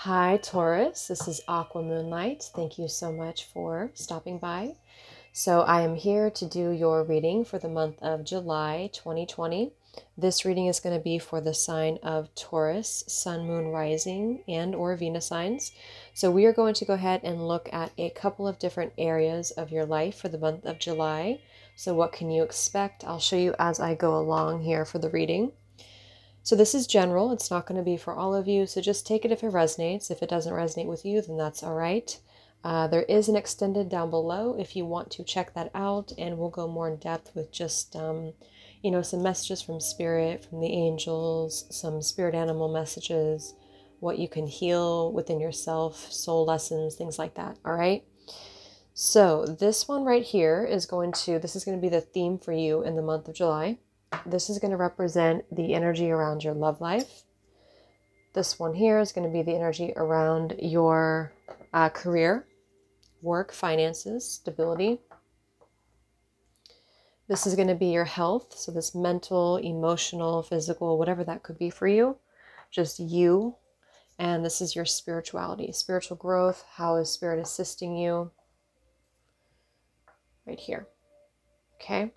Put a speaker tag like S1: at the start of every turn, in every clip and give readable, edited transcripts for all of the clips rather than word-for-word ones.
S1: Hi, Taurus. This is Aqua Moonlight. Thank you so much for stopping by. So I am here to do your reading for the month of July 2020. This reading is going to be for the sign of Taurus, Sun, Moon, Rising, and or Venus signs. So we are going to go ahead and look at a couple of different areas of your life for the month of July. So what can you expect? I'll show you as I go along here for the reading. So this is general. It's not going to be for all of you. So just take it if it resonates. If it doesn't resonate with you, then that's all right. There is an extended down below if you want to check that out, and we'll go more in depth with just, some messages from spirit, from the angels, some spirit animal messages, what you can heal within yourself, soul lessons, things like that. All right. So this one right here this is going to be the theme for you in the month of July. This is going to represent the energy around your love life. This one here is going to be the energy around your career, work, finances, stability. This is going to be your health. So this mental, emotional, physical, whatever that could be for you, just you. And this is your spirituality, spiritual growth. How is spirit assisting you? Right here. Okay.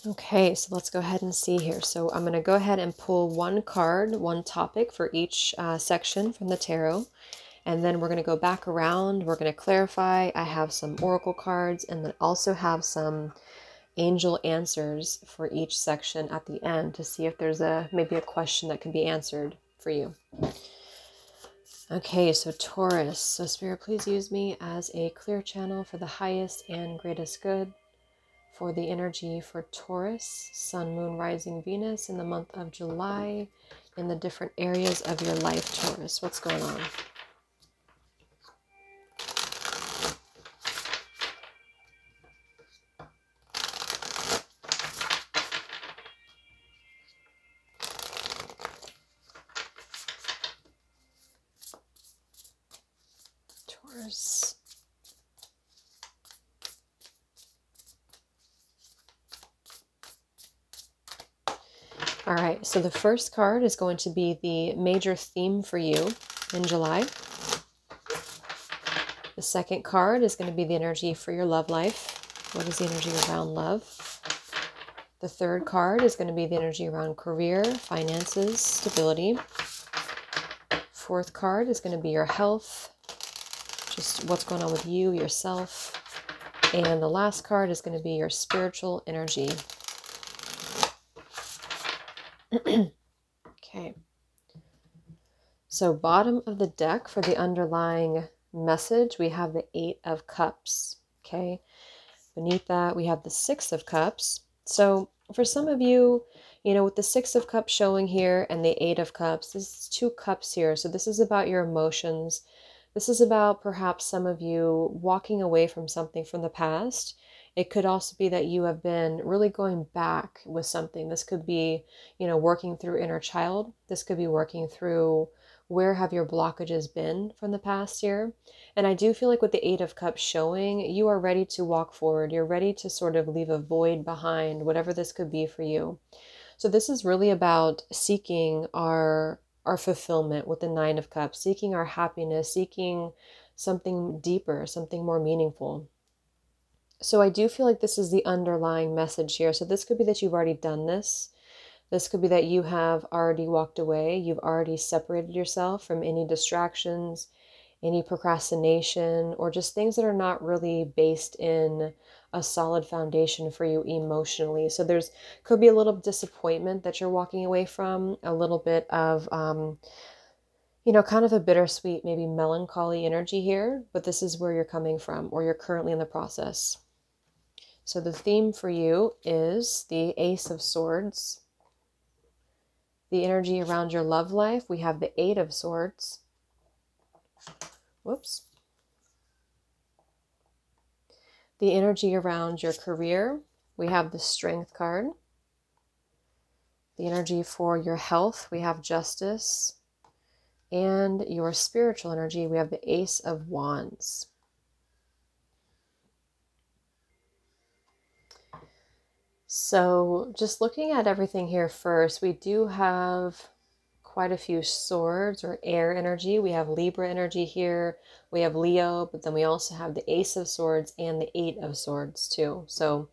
S1: Okay, so let's go ahead and see here. So I'm going to go ahead and pull one card, one topic for each section from the tarot. And then we're going to go back around. We're going to clarify. I have some oracle cards and then also have some angel answers for each section at the end to see if there's maybe a question that can be answered for you. Okay, so Taurus. So Spirit, please use me as a clear channel for the highest and greatest good. For the energy for Taurus, Sun, Moon, Rising, Venus in the month of July in the different areas of your life, Taurus. What's going on? Taurus. All right, so the first card is going to be the major theme for you in July. The second card is going to be the energy for your love life. What is the energy around love? The third card is going to be the energy around career, finances, stability. Fourth card is going to be your health, just what's going on with you, yourself. And the last card is going to be your spiritual energy. Okay, so bottom of the deck for the underlying message, we have the 8 of Cups. Okay, beneath that we have the 6 of Cups. So for some of you, with the 6 of Cups showing here and the 8 of Cups, this is 2 cups here. So this is about your emotions. This is about perhaps some of you walking away from something from the past. It could also be that you have been really going back with something. This could be, working through inner child. This could be working through where have your blockages been from the past year. And I do feel like with the 8 of Cups showing, you are ready to walk forward. You're ready to sort of leave a void behind, whatever this could be for you. So this is really about seeking our fulfillment with the 9 of Cups, seeking our happiness, seeking something deeper, something more meaningful. So I do feel like this is the underlying message here. So this could be that you've already done this. This could be that you have already walked away. You've already separated yourself from any distractions, any procrastination, or just things that are not really based in a solid foundation for you emotionally. So could be a little disappointment that you're walking away from, a little bit of, kind of a bittersweet, maybe melancholy energy here, but this is where you're coming from, or you're currently in the process. So the theme for you is the Ace of Swords. The energy around your love life, we have the 8 of Swords. Whoops. The energy around your career, we have the Strength card. The energy for your health, we have Justice. And your spiritual energy, we have the Ace of Wands. So just looking at everything here first, we do have quite a few swords or air energy. We have Libra energy here. We have Leo, but then we also have the Ace of Swords and the Eight of Swords too. So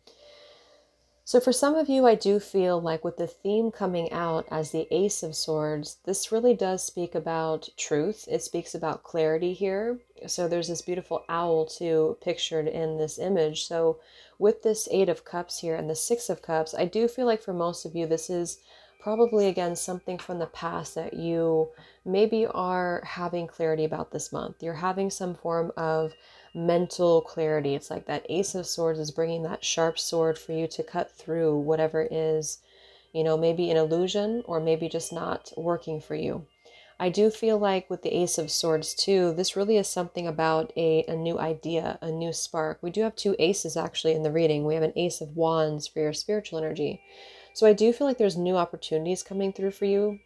S1: for some of you, I do feel like with the theme coming out as the Ace of Swords, this really does speak about truth. It speaks about clarity here. So there's this beautiful owl too pictured in this image. So with this Eight of Cups here and the Six of Cups, I do feel like for most of you, this is probably again something from the past that you maybe are having clarity about this month. You're having some form of mental clarity. It's like that Ace of Swords is bringing that sharp sword for you to cut through whatever is, maybe an illusion or maybe just not working for you. I do feel like with the Ace of Swords too, this really is something about a new idea, a new spark. We do have two aces actually in the reading. We have an Ace of Wands for your spiritual energy. So I do feel like there's new opportunities coming through for you,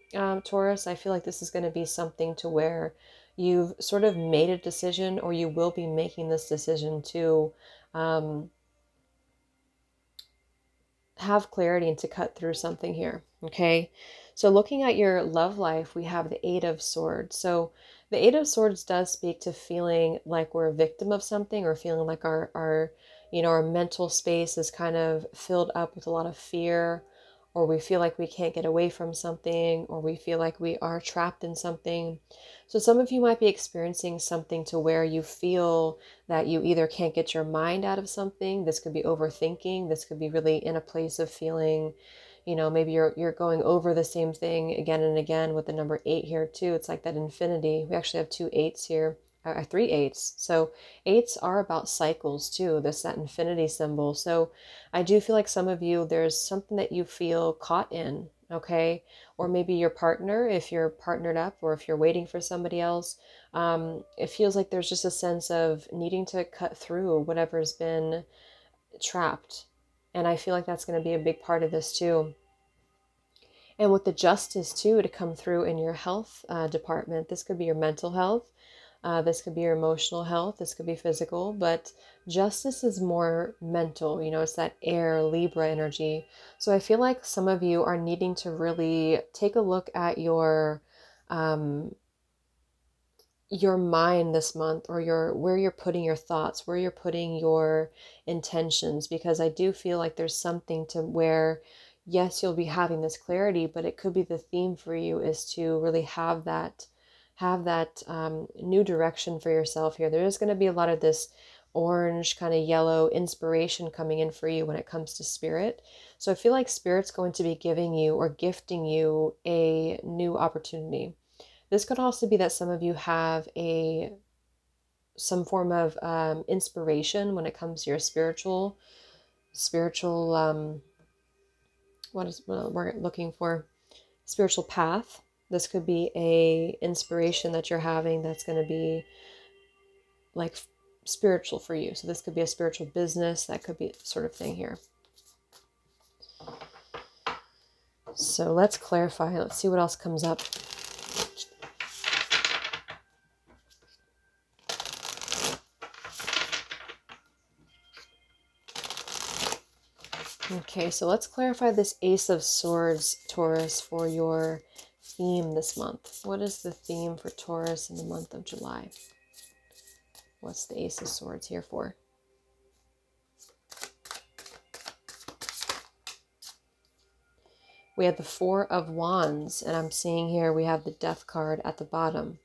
S1: Taurus. I feel like this is going to be something to where you've sort of made a decision, or you will be making this decision to have clarity and to cut through something here. Okay. So looking at your love life, we have the Eight of Swords. So the Eight of Swords does speak to feeling like we're a victim of something, or feeling like our mental space is kind of filled up with a lot of fear, or we feel like we can't get away from something, or we feel like we are trapped in something. So some of you might be experiencing something to where you feel that you either can't get your mind out of something. This could be overthinking. This could be really in a place of feeling, maybe you're going over the same thing again and again with the number 8 here too. It's like that infinity. We actually have two eights here, three eights. So eights are about cycles too. This, that infinity symbol. So I do feel like some of you, there's something that you feel caught in, okay? Or maybe your partner, if you're partnered up, or if you're waiting for somebody else, it feels like there's just a sense of needing to cut through whatever's been trapped. And I feel like that's going to be a big part of this too. And with the Justice too, to come through in your health department, this could be your mental health. This could be your emotional health. This could be physical, but Justice is more mental. It's that air Libra energy. So I feel like some of you are needing to really take a look at your mind this month, or where you're putting your thoughts, where you're putting your intentions, because I do feel like there's something to where, yes, you'll be having this clarity, but it could be the theme for you is to really have that new direction for yourself here. There is going to be a lot of this orange kind of yellow inspiration coming in for you when it comes to spirit. So I feel like spirit's going to be giving you or gifting you a new opportunity. This could also be that some of you have some form of inspiration when it comes to your spiritual what we're looking for, spiritual path. This could be a inspiration that you're having that's going to be like spiritual for you. So this could be a spiritual business, that could be sort of thing here. So let's clarify. Let's see what else comes up. Okay, so let's clarify this Ace of Swords, Taurus, for your theme this month. What is the theme for Taurus in the month of July? What's the Ace of Swords here for? We have the Four of Wands, and I'm seeing here we have the Death card at the bottom.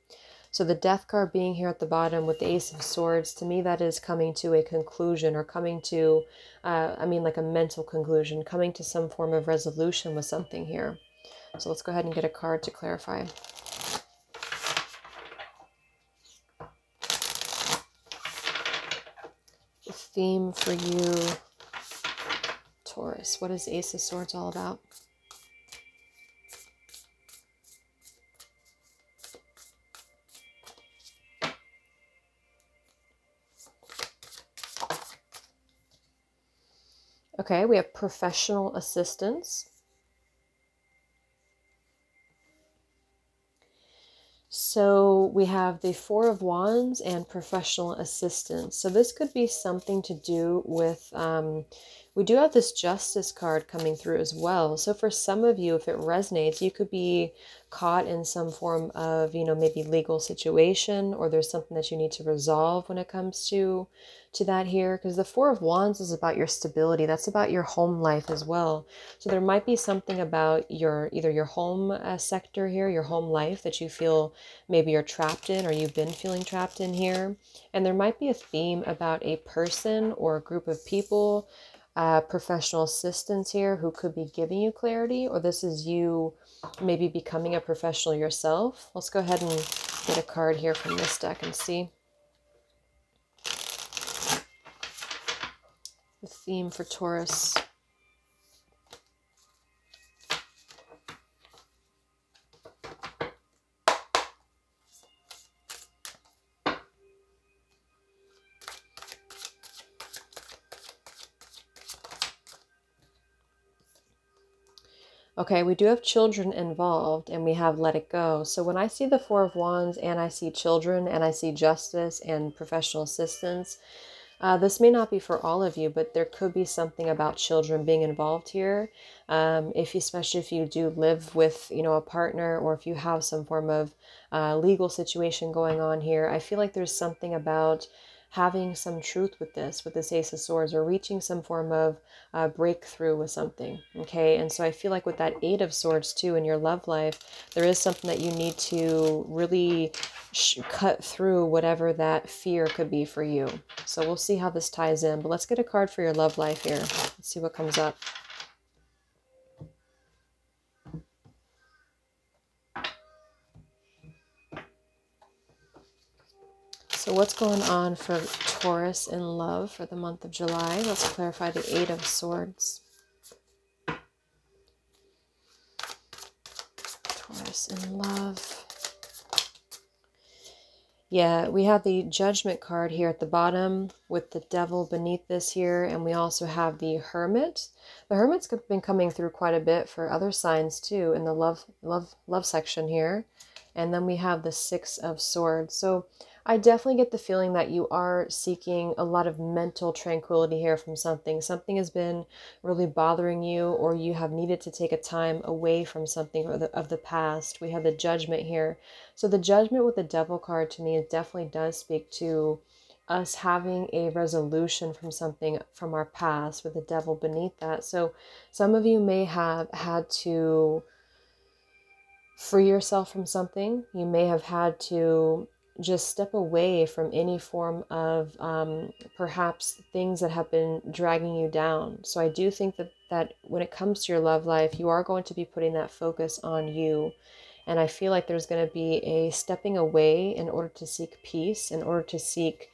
S1: So the Death card being here at the bottom with the Ace of Swords, to me that is coming to a conclusion, or coming to, like a mental conclusion, coming to some form of resolution with something here. So let's go ahead and get a card to clarify. The theme for you, Taurus. What is Ace of Swords all about? Okay, we have professional assistance. So we have the Four of Wands and professional assistance. So this could be something to do with We do have this Justice card coming through as well. So for some of you, if it resonates, you could be caught in some form of, you know, maybe legal situation, or there's something that you need to resolve when it comes to that here, because the Four of Wands is about your stability. That's about your home life as well. So there might be something about your either your home sector here, your home life, that you feel maybe you're trapped in, or you've been feeling trapped in here. And there might be a theme about a person or a group of people, professional assistants here who could be giving you clarity, or this is you maybe becoming a professional yourself. Let's go ahead and get a card here from this deck and see the theme for Taurus. Okay, we do have children involved, and we have let it go. So when I see the Four of Wands and I see children and I see justice and professional assistance, this may not be for all of you, but there could be something about children being involved here. Especially if you do live with, you know, a partner, or if you have some form of legal situation going on here, I feel like there's something about having some truth with this Ace of Swords, or reaching some form of breakthrough with something. Okay, and so I feel like with that Eight of Swords too in your love life, there is something that you need to really cut through whatever that fear could be for you. So we'll see how this ties in, but let's get a card for your love life here. Let's see what comes up. So what's going on for Taurus in love for the month of July? Let's clarify the Eight of Swords. Taurus in love. Yeah, we have the Judgment card here at the bottom with the Devil beneath this here, and we also have the Hermit. The Hermit's been coming through quite a bit for other signs too in the love section here. And then we have the Six of Swords. So I definitely get the feeling that you are seeking a lot of mental tranquility here from something. Something has been really bothering you, or you have needed to take a time away from something of the past. We have the Judgment here. So the Judgment with the Devil card to me, it definitely does speak to us having a resolution from something from our past, with the Devil beneath that. So some of you may have had to free yourself from something. You may have had to just step away from any form of perhaps things that have been dragging you down. So I do think that when it comes to your love life, you are going to be putting that focus on you. And I feel like there's going to be a stepping away in order to seek peace, in order to seek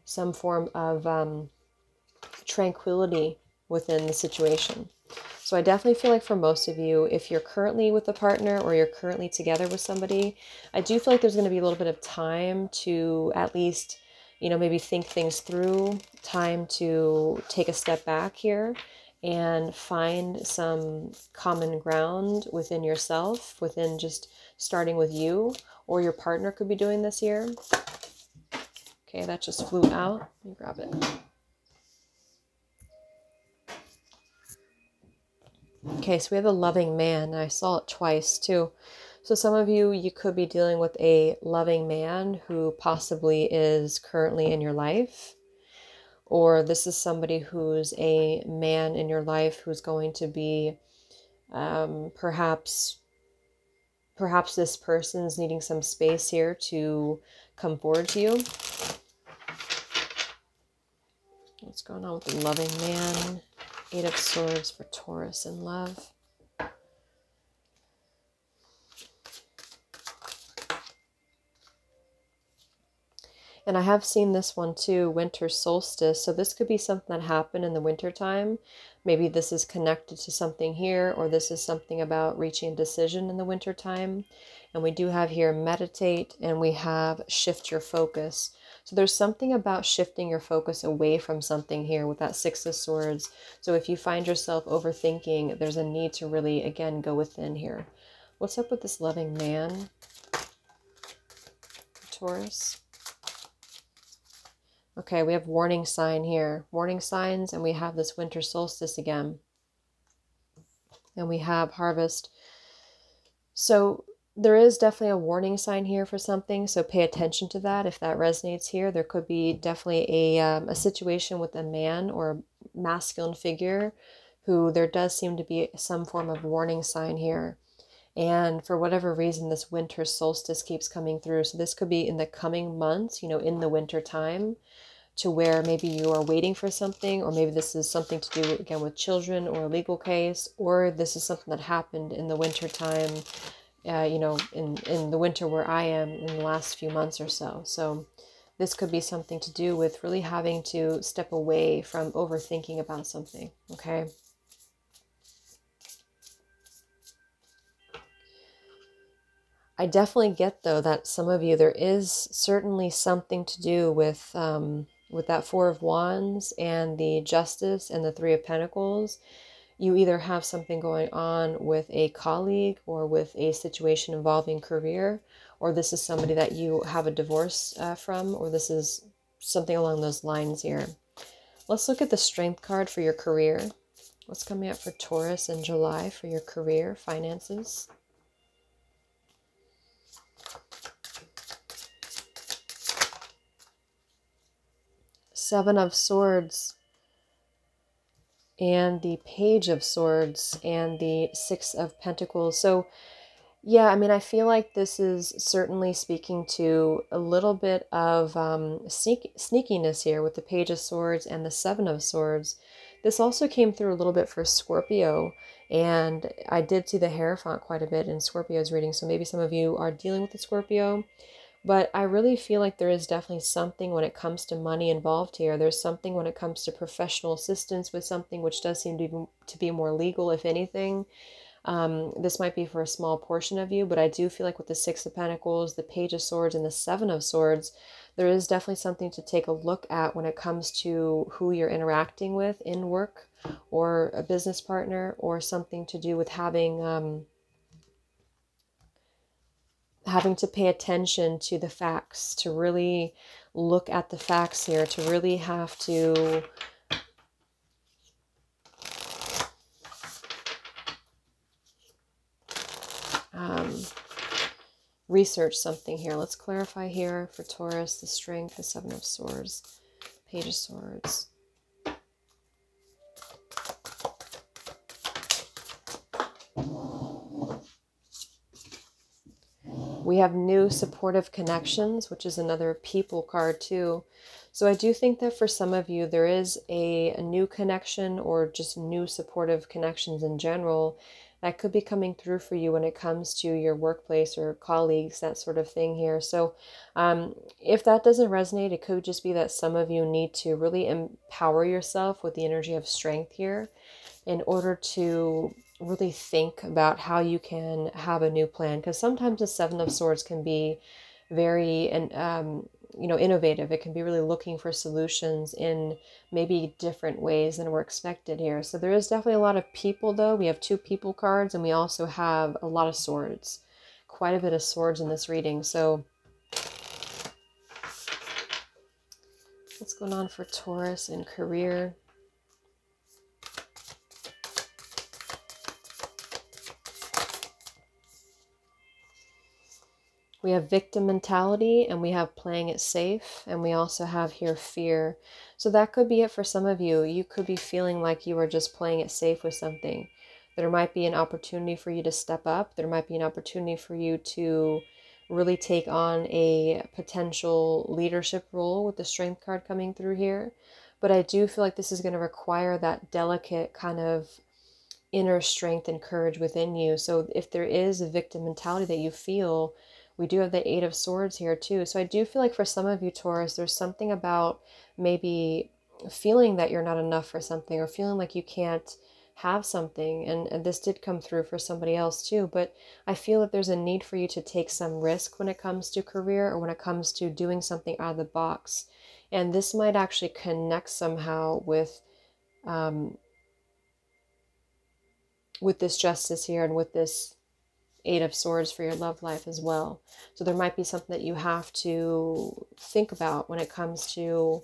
S1: some form of tranquility within the situation. So I definitely feel like for most of you, if you're currently with a partner or you're currently together with somebody, I do feel like there's going to be a little bit of time to at least, you know, maybe think things through, time to take a step back here and find some common ground within yourself, within just starting with you, or your partner could be doing this here. Okay, that just flew out. Let me grab it. Okay, so we have a loving man. I saw it twice too. So some of you, you could be dealing with a loving man who possibly is currently in your life. Or this is somebody who's a man in your life who's going to be perhaps this person's needing some space here to come forward to you. What's going on with the loving man? Eight of Swords for Taurus in love. And I have seen this one too, winter solstice. So this could be something that happened in the winter time. Maybe this is connected to something here, or this is something about reaching a decision in the winter time. And we do have here meditate, and we have shift your focus. So there's something about shifting your focus away from something here with that Six of Swords. So if you find yourself overthinking, there's a need to really, again, go within here. What's up with this loving man, Taurus? Okay, we have warning sign here. Warning signs, and we have this winter solstice again. And we have harvest. So there is definitely a warning sign here for something, so pay attention to that if that resonates here. There could be definitely a situation with a man or a masculine figure who there does seem to be some form of warning sign here. And for whatever reason, this winter solstice keeps coming through. So this could be in the coming months, in the winter time, to where maybe you are waiting for something, or maybe this is something to do again with children or a legal case, or this is something that happened in the winter time, in the winter where I am in the last few months or so. So this could be something to do with really having to step away from overthinking about something, okay? I definitely get, though, that some of you, there is certainly something to do with that Four of Wands and the Justice and the Three of Pentacles. You either have something going on with a colleague or with a situation involving career, or this is somebody that you have a divorce from, or this is something along those lines here. Let's look at the Strength card for your career. What's coming up for Taurus in July for your career, finances? Seven of Swords and the Page of Swords and the Six of Pentacles. So yeah, I mean, I feel like this is certainly speaking to a little bit of sneakiness here with the Page of Swords and the Seven of Swords. This also came through a little bit for Scorpio, and I did see the Hierophant quite a bit in Scorpio's reading, so maybe some of you are dealing with the Scorpio. But I really feel like there is definitely something when it comes to money involved here. There's something when it comes to professional assistance with something which does seem to be more legal, if anything. This might be for a small portion of you, but I do feel like with the Six of Pentacles, the Page of Swords, and the Seven of Swords, there is definitely something to take a look at when it comes to who you're interacting with in work, or a business partner, or something to do with having to pay attention to the facts, to really look at the facts here, to really have to research something here. Let's clarify here for Taurus, the Strength, the Seven of Swords, Page of Swords. We have new supportive connections, which is another people card too. So I do think that for some of you, there is a new connection, or just new supportive connections in general, that could be coming through for you when it comes to your workplace or colleagues, that sort of thing here. So if that doesn't resonate, it could just be that some of you need to really empower yourself with the energy of strength here in order to really think about how you can have a new plan. Because sometimes the Seven of Swords can be very innovative. It can be really looking for solutions in maybe different ways than were expected here. So there is definitely a lot of people, though. We have two people cards, and we also have a lot of swords. Quite a bit of swords in this reading. So what's going on for Taurus in career? We have victim mentality, and we have playing it safe, and we also have here fear. So that could be it for some of you. You could be feeling like you are just playing it safe with something. There might be an opportunity for you to step up. There might be an opportunity for you to really take on a potential leadership role with the Strength card coming through here. But I do feel like this is going to require that delicate kind of inner strength and courage within you. So if there is a victim mentality that you feel, we do have the Eight of Swords here too. So I do feel like for some of you, Taurus, there's something about maybe feeling that you're not enough for something, or feeling like you can't have something. And this did come through for somebody else too. But I feel that there's a need for you to take some risk when it comes to career, or when it comes to doing something out of the box. And this might actually connect somehow with this Justice here, and with this Eight of Swords for your love life as well. So there might be something that you have to think about when it comes to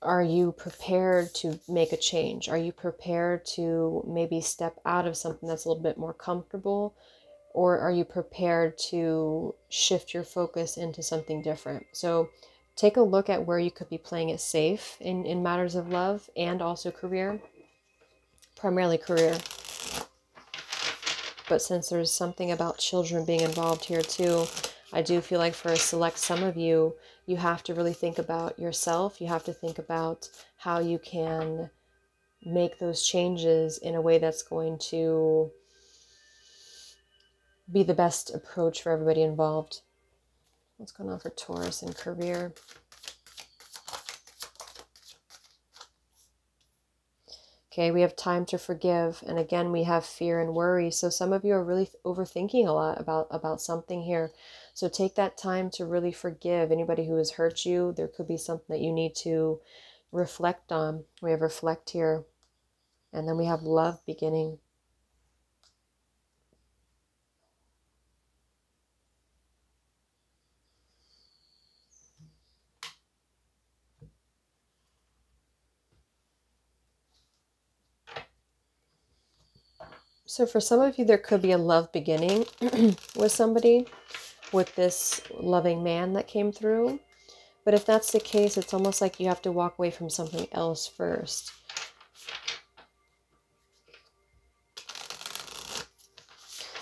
S1: Are you prepared to make a change? Are you prepared to maybe step out of something that's a little bit more comfortable? Or are you prepared to shift your focus into something different? So take a look at where you could be playing it safe in matters of love and also career, primarily career. But since there's something about children being involved here too, I do feel like for a select some of you, you have to really think about yourself. You have to think about how you can make those changes in a way that's going to be the best approach for everybody involved. What's going on for Taurus in career? Okay, we have time to forgive. And again, we have fear and worry. So some of you are really overthinking a lot about something here. So take that time to really forgive anybody who has hurt you. There could be something that you need to reflect on. We have reflect here. And then we have love beginning. So for some of you, there could be a love beginning with somebody, with this loving man that came through. But if that's the case, it's almost like you have to walk away from something else first.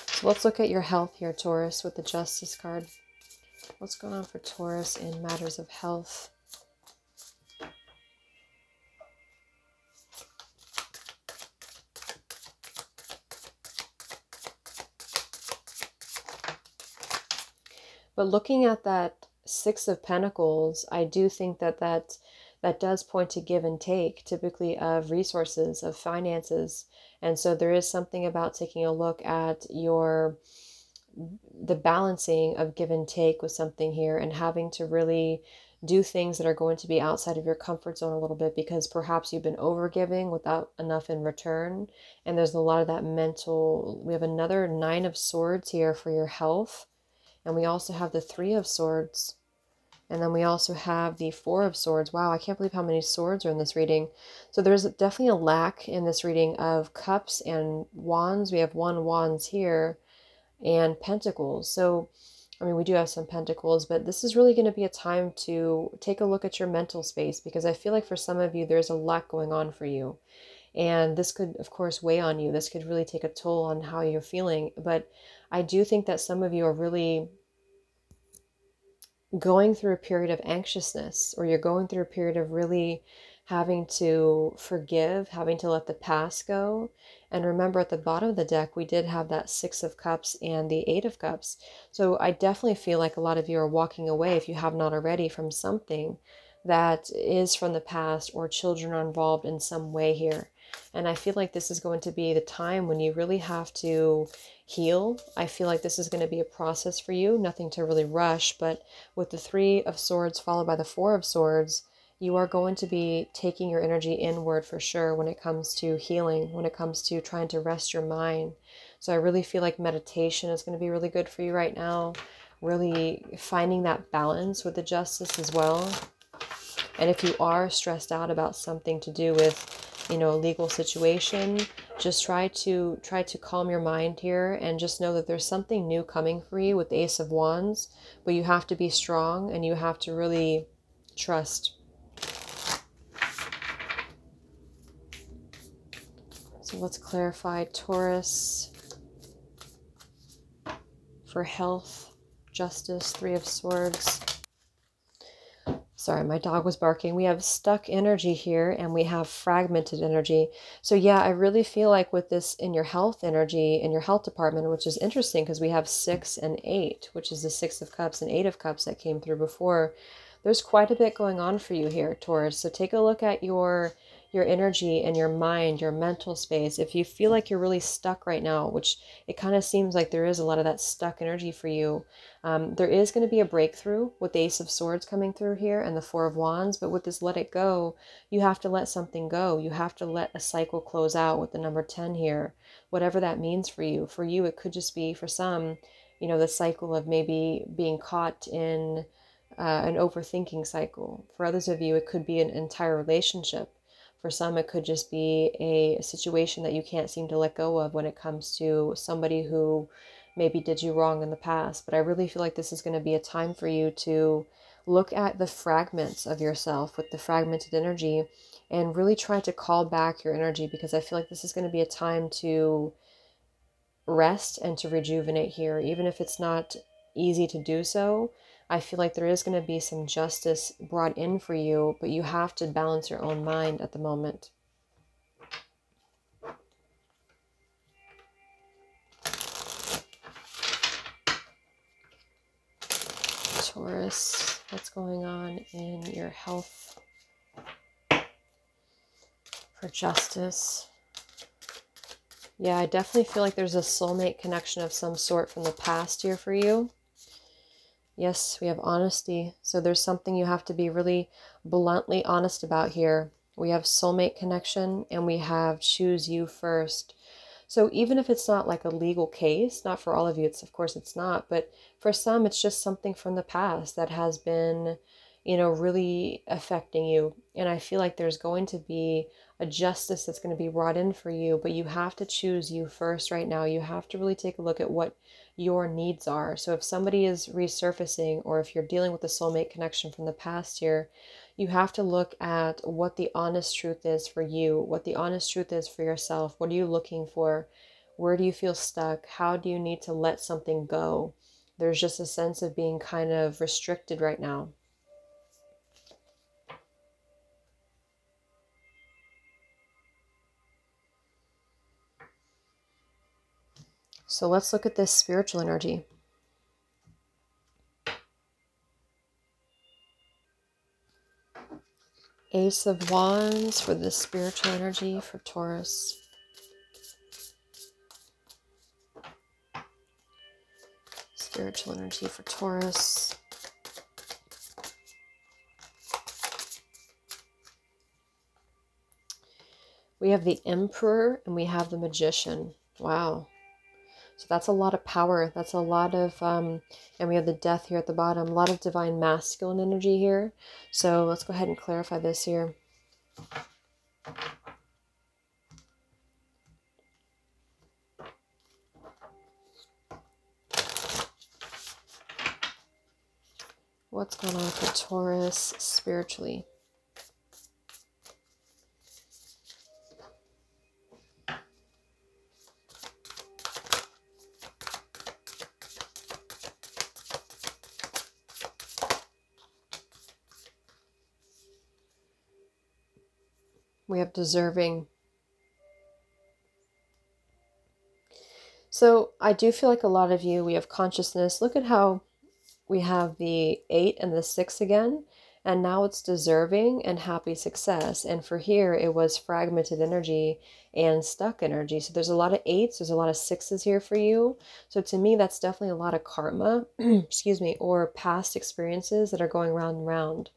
S1: So let's look at your health here, Taurus, with the Justice card. What's going on for Taurus in matters of health? But looking at that Six of Pentacles, I do think that does point to give and take, typically of resources, of finances. And so there is something about taking a look at the balancing of give and take with something here, and having to really do things that are going to be outside of your comfort zone a little bit, because perhaps you've been overgiving without enough in return. And there's a lot of that mental. We have another Nine of Swords here for your health. And we also have the Three of Swords. And then we also have the Four of Swords. Wow, I can't believe how many swords are in this reading. So there's definitely a lack in this reading of cups and wands. We have one wands here and pentacles. So, I mean, we do have some pentacles, but this is really going to be a time to take a look at your mental space, because I feel like for some of you, there's a lot going on for you. And this could, of course, weigh on you. This could really take a toll on how you're feeling. But I do think that some of you are really going through a period of anxiousness, or you're going through a period of really having to forgive, having to let the past go. And remember, at the bottom of the deck, we did have that Six of Cups and the Eight of Cups. So I definitely feel like a lot of you are walking away, if you have not already, from something that is from the past, or children are involved in some way here. And I feel like this is going to be the time when you really have to heal. I feel like this is going to be a process for you, nothing to really rush. But with the Three of Swords followed by the Four of Swords, you are going to be taking your energy inward for sure when it comes to healing, when it comes to trying to rest your mind. So I really feel like meditation is going to be really good for you right now. Really finding that balance with the Justice as well. And if you are stressed out about something to do with, a legal situation, just try to calm your mind here, and just know that there's something new coming for you with the Ace of Wands. But you have to be strong, and you have to really trust. So let's clarify Taurus for health, Justice, Three of Swords. Sorry, my dog was barking. We have stuck energy here, and we have fragmented energy. So yeah, I really feel like with this in your health energy, in your health department, which is interesting because we have 6 and 8, which is the Six of Cups and Eight of Cups that came through before. There's quite a bit going on for you here, Taurus. So take a look at your energy and your mind, your mental space. If you feel like you're really stuck right now, which it kind of seems like there is a lot of that stuck energy for you, there is going to be a breakthrough with the Ace of Swords coming through here and the Four of Wands. But with this let it go, you have to let something go. You have to let a cycle close out with the number 10 here, whatever that means for you. For you, it could just be, for some, the cycle of maybe being caught in an overthinking cycle. For others of you, it could be an entire relationship. For some, it could just be a situation that you can't seem to let go of when it comes to somebody who maybe did you wrong in the past. But I really feel like this is going to be a time for you to look at the fragments of yourself with the fragmented energy and really try to call back your energy, because I feel like this is going to be a time to rest and to rejuvenate here. Even if it's not easy to do so, I feel like there is going to be some justice brought in for you, but you have to balance your own mind at the moment. Taurus, what's going on in your health for justice? Yeah, I definitely feel like there's a soulmate connection of some sort from the past here for you. Yes, we have honesty. So there's something you have to be really bluntly honest about here. We have soulmate connection and we have choose you first. So even if it's not like a legal case, not for all of you, of course it's not, but for some, it's just something from the past that has been, really affecting you. And I feel like there's going to be a justice that's going to be brought in for you, but you have to choose you first right now. You have to really take a look at what your needs are. So if somebody is resurfacing, or if you're dealing with a soulmate connection from the past here, you have to look at what the honest truth is for you, what the honest truth is for yourself. What are you looking for? Where do you feel stuck? How do you need to let something go? There's just a sense of being kind of restricted right now. So let's look at this spiritual energy. Ace of Wands for the spiritual energy for Taurus. Spiritual energy for Taurus. We have the Emperor and we have the Magician. Wow. So that's a lot of power. That's a lot of, and we have the Death here at the bottom. A lot of divine masculine energy here. So let's go ahead and clarify this here. What's going on for Taurus spiritually? We have deserving. So I do feel like a lot of you, we have consciousness. Look at how we have the 8 and the 6 again, and now it's deserving and happy success. And for here, it was fragmented energy and stuck energy. So there's a lot of 8s, there's a lot of 6s here for you. So to me, that's definitely a lot of karma, excuse me, or past experiences that are going round and round.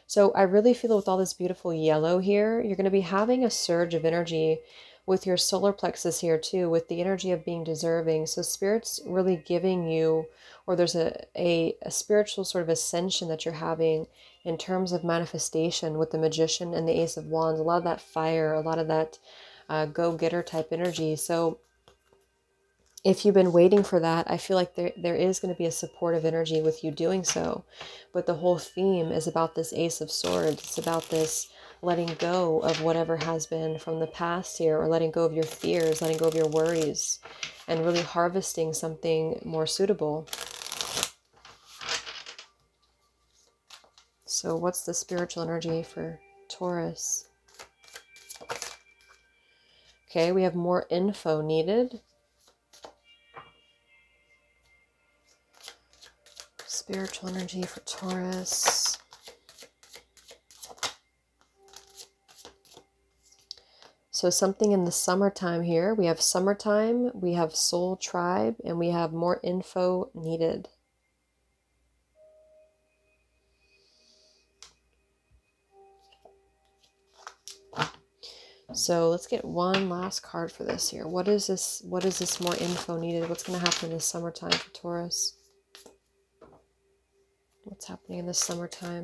S1: So I really feel with all this beautiful yellow here, you're going to be having a surge of energy with your solar plexus here too, with the energy of being deserving. So Spirit's really giving you, or there's a spiritual sort of ascension that you're having in terms of manifestation with the Magician and the Ace of Wands. A lot of that fire, a lot of that go-getter type energy. So if you've been waiting for that, I feel like there is going to be a supportive energy with you doing so. But the whole theme is about this Ace of Swords. It's about this letting go of whatever has been from the past here, or letting go of your fears, letting go of your worries, and really harvesting something more suitable. So what's the spiritual energy for Taurus? Okay, we have more info needed. Spiritual energy for Taurus. So something in the summertime here. We have summertime, we have soul tribe, and we have more info needed. So let's get one last card for this here. What is this? What is this more info needed? What's going to happen in the summertime for Taurus? What's happening in the summertime?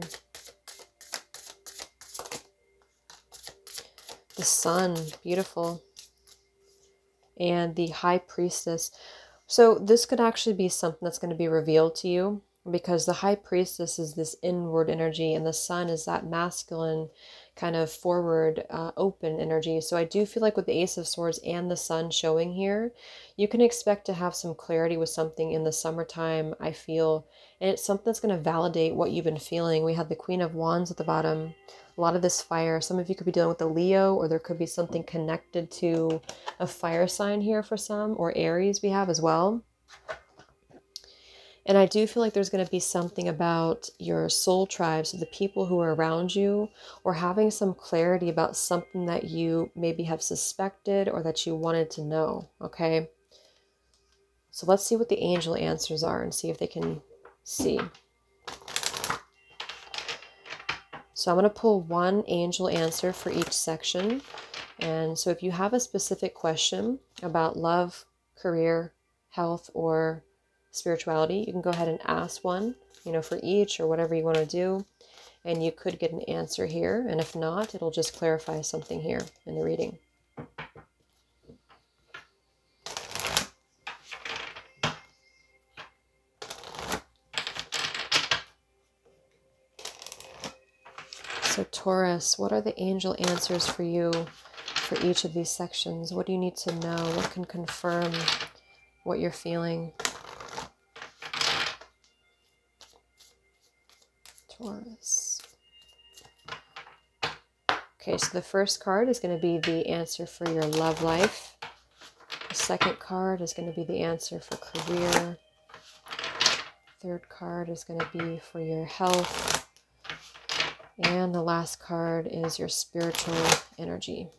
S1: The sun, beautiful. And the High Priestess. So this could actually be something that's going to be revealed to you, because the High Priestess is this inward energy and the sun is that masculine kind of forward, open energy. So I do feel like with the Ace of Swords and the sun showing here, you can expect to have some clarity with something in the summertime, I feel. And it's something that's going to validate what you've been feeling. We have the Queen of Wands at the bottom. A lot of this fire. Some of you could be dealing with a Leo, or there could be something connected to a fire sign here for some, or Aries we have as well. And I do feel like there's going to be something about your soul tribes, so the people who are around you, or having some clarity about something that you maybe have suspected or that you wanted to know, okay? So let's see what the angel answers are and see if they can see. So I'm going to pull one angel answer for each section. And so if you have a specific question about love, career, health, or spirituality, you can go ahead and ask one, for each or whatever you want to do. And you could get an answer here. And if not, it'll just clarify something here in the reading. So Taurus, what are the angel answers for you for each of these sections? What do you need to know? What can confirm what you're feeling? Taurus. Okay, so the first card is going to be the answer for your love life. The second card is going to be the answer for career. Third card is going to be for your health. And the last card is your spiritual energy.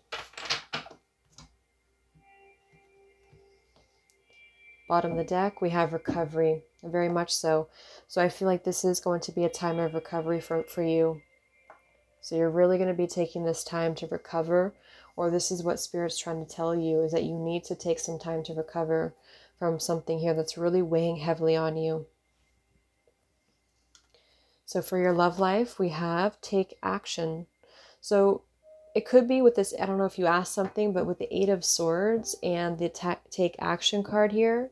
S1: Bottom of the deck, we have recovery, very much so. So I feel like this is going to be a time of recovery for you. So you're really going to be taking this time to recover, or this is what Spirit's trying to tell you, is that you need to take some time to recover from something here that's really weighing heavily on you. So for your love life, we have take action. So it could be with this, I don't know if you asked something, but with the Eight of Swords and the take action card here,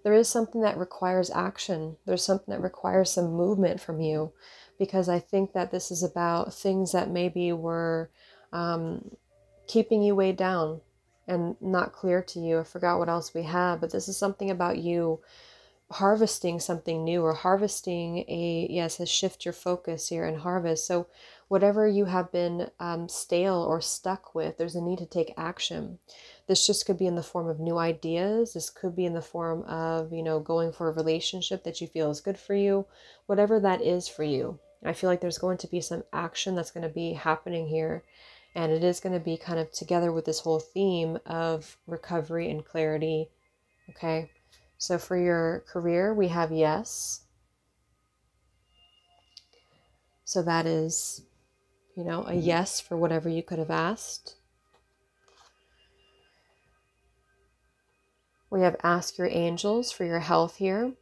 S1: there is something that requires action. There's something that requires some movement from you, because I think that this is about things that maybe were keeping you weighed down and not clear to you. I forgot what else we have, but this is something about you harvesting something new, or harvesting a shift your focus here and harvest. So whatever you have been stale or stuck with, there's a need to take action. This just could be in the form of new ideas. This could be in the form of, going for a relationship that you feel is good for you, whatever that is for you. I feel like there's going to be some action that's going to be happening here. And it is going to be kind of together with this whole theme of recovery and clarity. Okay. So for your career, we have yes. So that is, a yes for whatever you could have asked. We have ask your angels for your health here.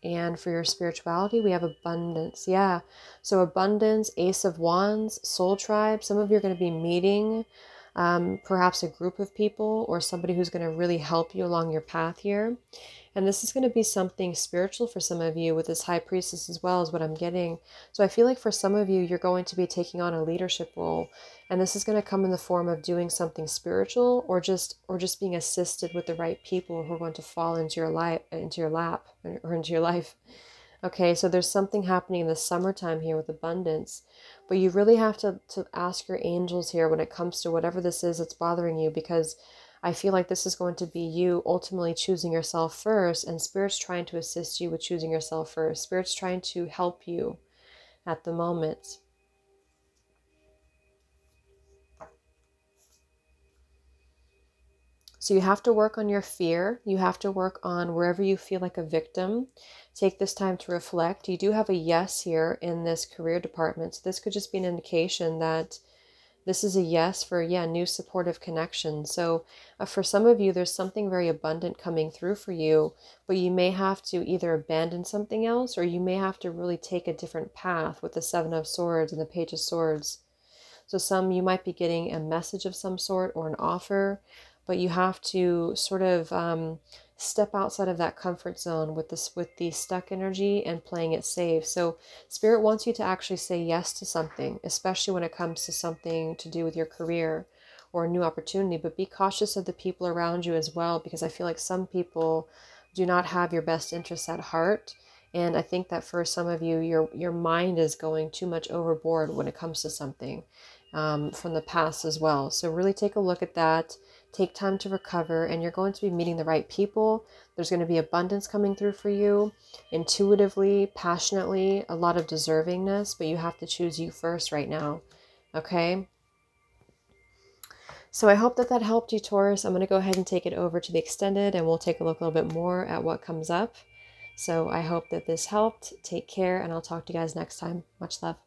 S1: And for your spirituality, we have abundance. Yeah. So abundance, Ace of Wands, soul tribe. Some of you are going to be meeting perhaps a group of people, or somebody who's going to really help you along your path here. And this is going to be something spiritual for some of you with this High Priestess as well, is what I'm getting. So I feel like for some of you, you're going to be taking on a leadership role. And this is going to come in the form of doing something spiritual, or just being assisted with the right people who are going to fall into your lap, or into your life. Okay, so there's something happening in the summertime here with abundance. But you really have to ask your angels here when it comes to whatever this is that's bothering you, because I feel like this is going to be you ultimately choosing yourself first, and Spirit's trying to assist you with choosing yourself first. Spirit's trying to help you at the moment. So you have to work on your fear. You have to work on wherever you feel like a victim. Take this time to reflect. You do have a yes here in this career department. So this could just be an indication that This is a yes for, new supportive connection. So for some of you, there's something very abundant coming through for you, but you may have to either abandon something else, or you may have to really take a different path with the Seven of Swords and the Page of Swords. So you might be getting a message of some sort or an offer, but you have to sort of step outside of that comfort zone with the stuck energy and playing it safe. So Spirit wants you to actually say yes to something, especially when it comes to something to do with your career or a new opportunity. But be cautious of the people around you as well, because I feel like some people do not have your best interests at heart. And I think that for some of you, your mind is going too much overboard when it comes to something from the past as well. So really take a look at that. Take time to recover, and you're going to be meeting the right people. There's going to be abundance coming through for you, intuitively, passionately, a lot of deservingness, but you have to choose you first right now. Okay? So I hope that that helped you, Taurus. I'm going to go ahead and take it over to the extended, and we'll take a look a little bit more at what comes up. So I hope that this helped. Take care, and I'll talk to you guys next time. Much love.